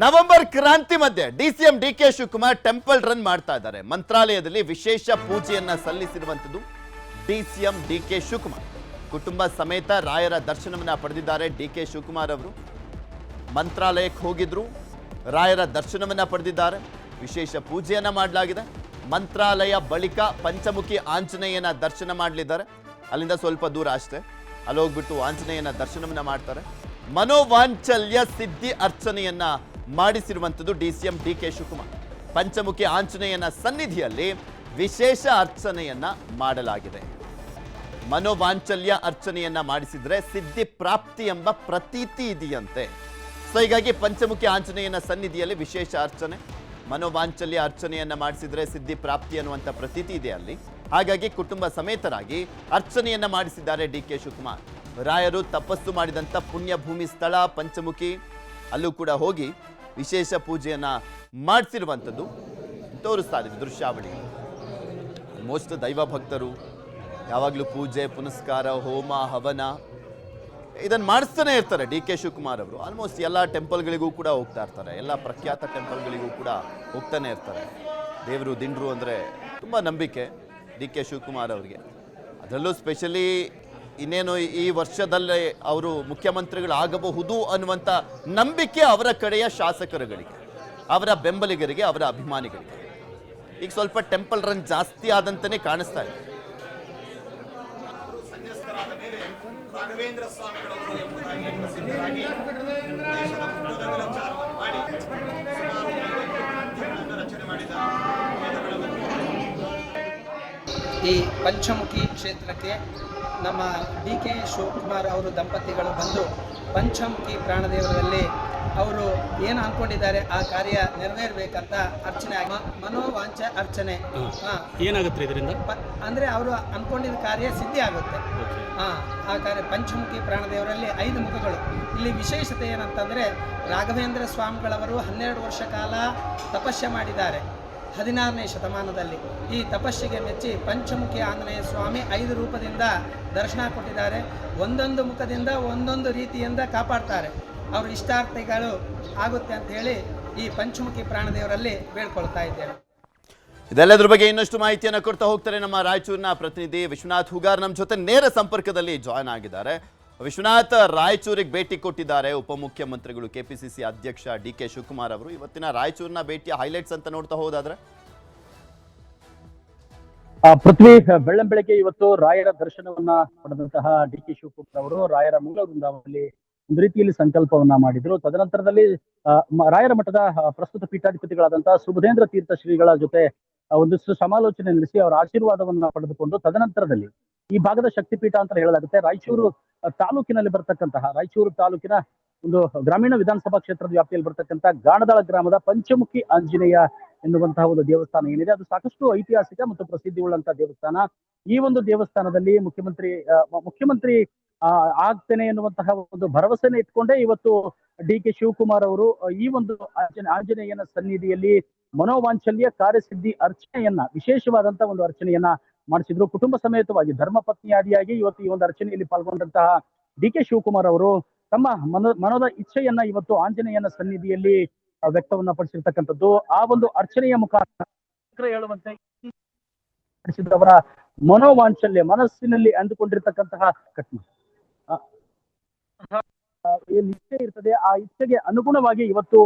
November ಕ್ರಾಂತಿ ಮಧ್ಯೆ DCM DK Shivakumar temple run ಮಾಡ್ತಾ ಇದ್ದಾರೆ. ಮಂತ್ರಾಲಯದಲ್ಲಿ ವಿಶೇಷ ಪೂಜೆಯನ್ನ ಸಲ್ಲಿಸಿರುವಂತದ್ದು ಡಿಸಿಎಂ ಡಿಕೆ ಶಿವಕುಮಾರ್ ಕುಟುಂಬ ಸಮೇತ ರಾಯರ ದರ್ಶನವನ್ನ ಪಡೆದಿದ್ದಾರೆ. ಡಿಕೆ ಶಿವಕುಮಾರ್ ಅವರು ಮಂತ್ರಾಲಯಕ್ಕೆ ಹೋಗಿದ್ರು, ರಾಯರ ದರ್ಶನವನ್ನ ಪಡೆದಿದ್ದಾರೆ. ವಿಶೇಷ ಪೂಜೆಯನ್ನ ಮಾಡಲಾಗಿದೆ. ಮಂತ್ರಾಲಯ ಬಳಿಕ ಪಂಚಮುಖಿ ಆಂಜನೇಯನ ದರ್ಶನ ಮಾಡಲಿದ್ದಾರೆ. ಅಲ್ಲಿಂದ ಸ್ವಲ್ಪ ದೂರ ಅಷ್ಟೇ, ಅಲ್ಲಿ ಹೋಗ್ಬಿಟ್ಟು ಆಂಜನೇಯನ ದರ್ಶನವನ್ನ ಮಾಡ್ತಾರೆ. ಮನೋವಾಂಚಲ್ಯ ಸಿದ್ಧಿ ಅರ್ಚನೆಯನ್ನ ಮಾಡಿಸಿರುವಂಥದ್ದು ಡಿಸಿಎಂ ಡಿಕೆ ಶಿವಕುಮಾರ್. ಪಂಚಮುಖಿ ಆಂಜನೇಯನ ಸನ್ನಿಧಿಯಲ್ಲಿ ವಿಶೇಷ ಅರ್ಚನೆಯನ್ನ ಮಾಡಲಾಗಿದೆ. ಮನೋವಾಂಚಲ್ಯ ಅರ್ಚನೆಯನ್ನ ಮಾಡಿಸಿದ್ರೆ ಸಿದ್ಧಿ ಪ್ರಾಪ್ತಿ ಎಂಬ ಪ್ರತೀತಿ ಇದೆಯಂತೆ. ಸೊ ಹೀಗಾಗಿ ಪಂಚಮುಖಿ ಆಂಜನೇಯನ ಸನ್ನಿಧಿಯಲ್ಲಿ ವಿಶೇಷ ಅರ್ಚನೆ, ಮನೋವಾಂಚಲ್ಯ ಅರ್ಚನೆಯನ್ನ ಮಾಡಿಸಿದ್ರೆ ಸಿದ್ಧಿ ಪ್ರಾಪ್ತಿ ಅನ್ನುವಂಥ ಪ್ರತೀತಿ ಇದೆ ಅಲ್ಲಿ. ಹಾಗಾಗಿ ಕುಟುಂಬ ಸಮೇತರಾಗಿ ಅರ್ಚನೆಯನ್ನ ಮಾಡಿಸಿದ್ದಾರೆ ಡಿಕೆ ಶಿವಕುಮಾರ್. ರಾಯರು ತಪಸ್ಸು ಮಾಡಿದಂಥ ಪುಣ್ಯ ಭೂಮಿ ಸ್ಥಳ ಪಂಚಮುಖಿ, ಅಲ್ಲೂ ಕೂಡ ಹೋಗಿ ವಿಶೇಷ ಪೂಜೆಯನ್ನ ಮಾಡಿಸಿರುವಂಥದ್ದು ತೋರಿಸ್ತಾ ಇದ್ದೀವಿ ದೃಶ್ಯಾವಳಿ. ಆಲ್ಮೋಸ್ಟ್ ದೈವ ಭಕ್ತರು ಯಾವಾಗಲೂ ಪೂಜೆ ಪುನಸ್ಕಾರ ಹೋಮ ಹವನ ಇದನ್ನು ಮಾಡಿಸ್ತಾನೆ ಇರ್ತಾರೆ ಡಿಕೆ ಶಿವಕುಮಾರ್ ಅವರು. ಆಲ್ಮೋಸ್ಟ್ ಎಲ್ಲ ಟೆಂಪಲ್ಗಳಿಗೂ ಕೂಡ ಹೋಗ್ತಾ ಇರ್ತಾರೆ, ಎಲ್ಲ ಪ್ರಖ್ಯಾತ ಟೆಂಪಲ್ಗಳಿಗೂ ಕೂಡ ಹೋಗ್ತಾನೆ ಇರ್ತಾರೆ. ದೇವರು ದಿಂಡ್ರು ಅಂದರೆ ತುಂಬ ನಂಬಿಕೆ ಡಿಕೆ ಶಿವಕುಮಾರ್ ಅವರಿಗೆ. ಅದರಲ್ಲೂ ಸ್ಪೆಷಲಿ ಇನ್ನೇನು ಈ ವರ್ಷದಲ್ಲೇ ಅವರು ಮುಖ್ಯಮಂತ್ರಿಗಳಾಗಬಹುದು ಅನ್ನುವಂಥ ನಂಬಿಕೆ ಅವರ ಕಡೆಯ ಶಾಸಕರುಗಳಿಗೆ, ಅವರ ಬೆಂಬಲಿಗರಿಗೆ, ಅವರ ಅಭಿಮಾನಿಗಳಿಗೆ. ಈಗ ಸ್ವಲ್ಪ ಟೆಂಪಲ್ ರನ್ ಜಾಸ್ತಿ ಆದಂತಾನೆ ಕಾಣಿಸ್ತಾ ಇದೆ. ಈ ಪಂಚಮುಖಿ ಕ್ಷೇತ್ರಕ್ಕೆ ನಮ್ಮ ಡಿ ಕೆ ಶಿವಕುಮಾರ್ ಅವರು ದಂಪತಿಗಳು ಬಂದು ಪಂಚಮುಖಿ ಪ್ರಾಣದೇವರಲ್ಲಿ ಅವರು ಏನು ಅಂದ್ಕೊಂಡಿದ್ದಾರೆ ಆ ಕಾರ್ಯ ನೆರವೇರಬೇಕಂತ ಅರ್ಚನೆ ಮನೋವಾಂಚ ಅರ್ಚನೆ ಏನಾಗುತ್ತೆ ಇದರಿಂದ ಅಂದರೆ ಅವರು ಅಂದ್ಕೊಂಡಿದ್ದ ಕಾರ್ಯ ಸಿದ್ಧಿ ಆಗುತ್ತೆ. ಆ ಕಾರ್ಯ ಪಂಚಮುಖಿ ಪ್ರಾಣದೇವರಲ್ಲಿ 5 ಮುಖಗಳು. ಇಲ್ಲಿ ವಿಶೇಷತೆ ಏನಂತಂದರೆ ರಾಘವೇಂದ್ರ ಸ್ವಾಮಿಗಳವರು 12 ವರ್ಷ ಕಾಲ ತಪಸ್ಸೆ ಮಾಡಿದ್ದಾರೆ 16ನೇ ಶತಮಾನದಲ್ಲಿ. ಈ ತಪಸ್ಸಿಗೆ ಮೆಚ್ಚಿ ಪಂಚಮುಖಿ ಆಂಜನೇಯ ಸ್ವಾಮಿ 5 ರೂಪದಿಂದ ದರ್ಶನ ಕೊಟ್ಟಿದ್ದಾರೆ. ಒಂದೊಂದು ಮುಖದಿಂದ ಒಂದೊಂದು ರೀತಿಯಿಂದ ಕಾಪಾಡ್ತಾರೆ. ಅವ್ರ ಇಷ್ಟಾರ್ಥಗಳು ಆಗುತ್ತೆ ಅಂತ ಹೇಳಿ ಈ ಪಂಚಮುಖಿ ಪ್ರಾಣದೇವರಲ್ಲಿ ಬೇಡ್ಕೊಳ್ತಾ ಇದ್ದೇವೆ. ಇದೆಲ್ಲದ್ರ ಬಗ್ಗೆ ಇನ್ನಷ್ಟು ಮಾಹಿತಿಯನ್ನು ಕೊಡ್ತಾ ಹೋಗ್ತಾರೆ ನಮ್ಮ ರಾಯಚೂರಿನ ಪ್ರತಿನಿಧಿ ವಿಶ್ವನಾಥ್ ಹುಗಾರ್ ನಮ್ಮ ಜೊತೆ ನೇರ ಸಂಪರ್ಕದಲ್ಲಿ ಜಾಯ್ನ್ ಆಗಿದ್ದಾರೆ. ವಿಶ್ವನಾಥ್, ರಾಯಚೂರಿಗೆ ಭೇಟಿ ಕೊಟ್ಟಿದ್ದಾರೆ ಉಪಮುಖ್ಯಮಂತ್ರಿಗಳು, ಕೆಪಿಸಿಸಿ ಅಧ್ಯಕ್ಷ ಡಿ ಕೆ ಶಿವಕುಮಾರ್ ಅವರು. ಇವತ್ತಿನ ರಾಯಚೂರಿನ ಭೇಟಿಯ ಹೈಲೈಟ್ಸ್ ಅಂತ ನೋಡ್ತಾ ಹೋದಾದ್ರೆ ಪೃಥ್ವಿ, ಬೆಳ್ಳಂಬೆಳಗ್ಗೆ ಇವತ್ತು ರಾಯರ ದರ್ಶನವನ್ನ ಪಡೆದಂತಹ ಡಿ ಕೆ ಶಿವಕುಮಾರ್ ಅವರು ರಾಯರ ಮೂಲ ವೃಂದಾವನದಲ್ಲಿ ಒಂದು ರೀತಿಯಲ್ಲಿ ಸಂಕಲ್ಪವನ್ನ ಮಾಡಿದ್ರು. ತದನಂತರದಲ್ಲಿ ರಾಯರ ಮಠದ ಪ್ರಸ್ತುತ ಪೀಠಾಧಿಪತಿಗಳಾದಂತಹ ಸುಬುಧೇಂದ್ರ ತೀರ್ಥ ಶ್ರೀಗಳ ಜೊತೆ ಒಂದಿಷ್ಟು ಸಮಾಲೋಚನೆ ನಡೆಸಿ ಅವರ ಆಶೀರ್ವಾದವನ್ನ ಪಡೆದುಕೊಂಡು ತದನಂತರದಲ್ಲಿ ಈ ಭಾಗದ ಶಕ್ತಿಪೀಠ ಅಂತ ಹೇಳಲಾಗುತ್ತೆ ರಾಯಚೂರು ತಾಲೂಕಿನಲ್ಲಿ ಬರ್ತಕ್ಕಂತಹ ರಾಯಚೂರು ತಾಲೂಕಿನ ಒಂದು ಗ್ರಾಮೀಣ ವಿಧಾನಸಭಾ ಕ್ಷೇತ್ರದ ವ್ಯಾಪ್ತಿಯಲ್ಲಿ ಬರ್ತಕ್ಕಂತಹ ಗಾಣದಾಳ ಗ್ರಾಮದ ಪಂಚಮುಖಿ ಆಂಜನೇಯ ಎನ್ನುವಂತಹ ಒಂದು ದೇವಸ್ಥಾನ ಏನಿದೆ, ಅದು ಸಾಕಷ್ಟು ಐತಿಹಾಸಿಕ ಮತ್ತು ಪ್ರಸಿದ್ಧಿ ಉಳ್ಳಂತಹ ದೇವಸ್ಥಾನ. ಈ ಒಂದು ದೇವಸ್ಥಾನದಲ್ಲಿ ಮುಖ್ಯಮಂತ್ರಿ ಆಗ್ತೇನೆ ಎನ್ನುವಂತಹ ಒಂದು ಭರವಸೆನ ಇಟ್ಕೊಂಡೇ ಇವತ್ತು ಡಿ ಕೆ ಶಿವಕುಮಾರ್ ಅವರು ಈ ಒಂದು ಆಂಜನೇಯನ ಸನ್ನಿಧಿಯಲ್ಲಿ ಮನೋವಾಂಚಲ್ಯ ಕಾರ್ಯಸಿದ್ಧಿ ಅರ್ಚನೆಯನ್ನ, ವಿಶೇಷವಾದಂತಹ ಒಂದು ಅರ್ಚನೆಯನ್ನ ಮಾಡಿಸಿದ್ರು. ಕುಟುಂಬ ಸಮೇತವಾಗಿ ಧರ್ಮಪತ್ನಿಯಾದಿಯಾಗಿ ಇವತ್ತು ಈ ಒಂದು ಅರ್ಚನೆಯಲ್ಲಿ ಪಾಲ್ಗೊಂಡಂತಹ ಡಿ ಕೆ ಶಿವಕುಮಾರ್ ಅವರು ತಮ್ಮ ಮನದ ಇಚ್ಛೆಯನ್ನ ಇವತ್ತು ಆಂಜನೇಯನ ಸನ್ನಿಧಿಯಲ್ಲಿ ವ್ಯಕ್ತವನ್ನ ಪಡಿಸಿರ್ತಕ್ಕಂಥದ್ದು. ಆ ಒಂದು ಅರ್ಚನೆಯ ಮುಖಾಂತರ ಹೇಳುವಂತೆ ಅವರ ಮನೋವಾಂಚಲ್ಯ, ಮನಸ್ಸಿನಲ್ಲಿ ಅಂದುಕೊಂಡಿರ್ತಕ್ಕಂತಹ ಏನ್ ಇಚ್ಛೆ ಇರ್ತದೆ ಆ ಇಚ್ಛೆಗೆ ಅನುಗುಣವಾಗಿ ಇವತ್ತು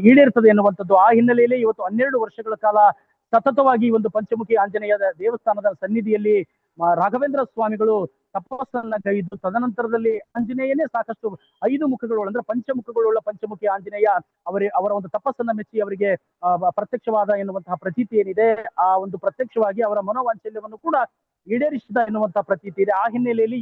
ಈಡೇರ್ತದೆ ಎನ್ನುವಂಥದ್ದು. ಆ ಹಿನ್ನೆಲೆಯಲ್ಲಿ ಇವತ್ತು 12 ವರ್ಷಗಳ ಕಾಲ ಸತತವಾಗಿ ಈ ಒಂದು ಪಂಚಮುಖಿ ಆಂಜನೇಯ ದೇವಸ್ಥಾನದ ಸನ್ನಿಧಿಯಲ್ಲಿ ರಾಘವೇಂದ್ರ ಸ್ವಾಮಿಗಳು ತಪಸ್ಸನ್ನ ಕೈದು ತದನಂತರದಲ್ಲಿ ಆಂಜನೇಯನೇ ಸಾಕಷ್ಟು 5 ಮುಖಗಳು ಅಂದ್ರೆ ಪಂಚಮುಖಗಳುಳ್ಳ ಪಂಚಮುಖಿ ಆಂಜನೇಯ ಅವರ ಒಂದು ತಪಸ್ಸನ್ನ ಮೆಚ್ಚಿ ಅವರಿಗೆ ಪ್ರತ್ಯಕ್ಷವಾದ ಎನ್ನುವಂತಹ ಪ್ರತೀತಿ ಏನಿದೆ, ಆ ಒಂದು ಪ್ರತ್ಯಕ್ಷವಾಗಿ ಅವರ ಮನೋವಾಂಚಲ್ಯವನ್ನು ಕೂಡ ಈಡೇರಿಸಿದ ಎನ್ನುವಂತಹ ಪ್ರತೀತಿ ಇದೆ. ಆ ಹಿನ್ನೆಲೆಯಲ್ಲಿ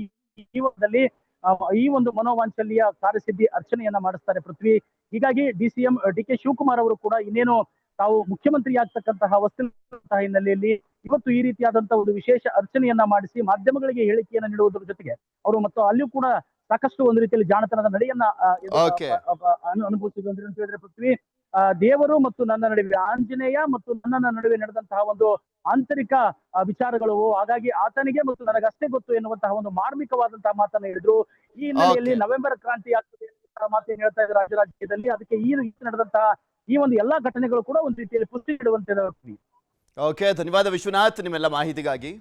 ಈ ಒಂದು ಮನೋವಾಂಚಲ್ಯ ಕಾರ್ಯಸಿದ್ಧಿ ಅರ್ಚನೆಯನ್ನ ಮಾಡಿಸ್ತಾರೆ ಪೃಥ್ವಿ. ಹೀಗಾಗಿ ಡಿಸಿಎಂ ಡಿ ಕೆ ಶಿವಕುಮಾರ್ ಅವರು ಕೂಡ ಇನ್ನೇನು ತಾವು ಮುಖ್ಯಮಂತ್ರಿ ಆಗ್ತಕ್ಕಂತಹ ವಸ್ತುವಂತಹ ಹಿನ್ನೆಲೆಯಲ್ಲಿ ಇವತ್ತು ಈ ರೀತಿಯಾದಂತಹ ಒಂದು ವಿಶೇಷ ಅರ್ಚನೆಯನ್ನ ಮಾಡಿಸಿ ಮಾಧ್ಯಮಗಳಿಗೆ ಹೇಳಿಕೆಯನ್ನ ನೀಡುವುದರ ಜೊತೆಗೆ ಅವರು ಮತ್ತು ಅಲ್ಲಿಯೂ ಕೂಡ ಸಾಕಷ್ಟು ಒಂದು ರೀತಿಯಲ್ಲಿ ಜಾಣತನದ ನಡೆಯನ್ನ ಅನುಭವಿಸಿದ್ರು ಅಂತ ಹೇಳಿದ್ರೆ ಪೃಥ್ವಿ. ದೇವರು ಮತ್ತು ನನ್ನ ನಡುವೆ, ಆಂಜನೇಯ ಮತ್ತು ನನ್ನ ನಡುವೆ ನಡೆದಂತಹ ಒಂದು ಆಂತರಿಕ ವಿಚಾರಗಳು, ಹಾಗಾಗಿ ಆತನಿಗೆ ಮತ್ತು ನನಗಷ್ಟೇ ಗೊತ್ತು ಎನ್ನುವಂತಹ ಒಂದು ಮಾರ್ಮಿಕವಾದಂತಹ ಮಾತನ್ನ ಹೇಳಿದ್ರು. ಈ ಹಿನ್ನೆಲೆಯಲ್ಲಿ ನವೆಂಬರ್ ಕ್ರಾಂತಿ ಆಗ್ತದೆ ಅನ್ನುವಂತಹ ಮಾತೇನು ಹೇಳ್ತಾ ಇದ್ದಾರೆ ರಾಜ್ಯ ರಾಜಕೀಯದಲ್ಲಿ. ಅದಕ್ಕೆ ಈ ರೀತಿ ನಡೆದಂತಹ ಈ ಒಂದು ಎಲ್ಲಾ ಘಟನೆಗಳು ಕೂಡ ಒಂದು ರೀತಿಯಲ್ಲಿ ಪುಷ್ಟಿ ನೀಡುವಂತೆ. ಓಕೆ, ಧನ್ಯವಾದ ವಿಶ್ವನಾಥ್ ನಿಮ್ಮೆಲ್ಲ ಮಾಹಿತಿಗಾಗಿ.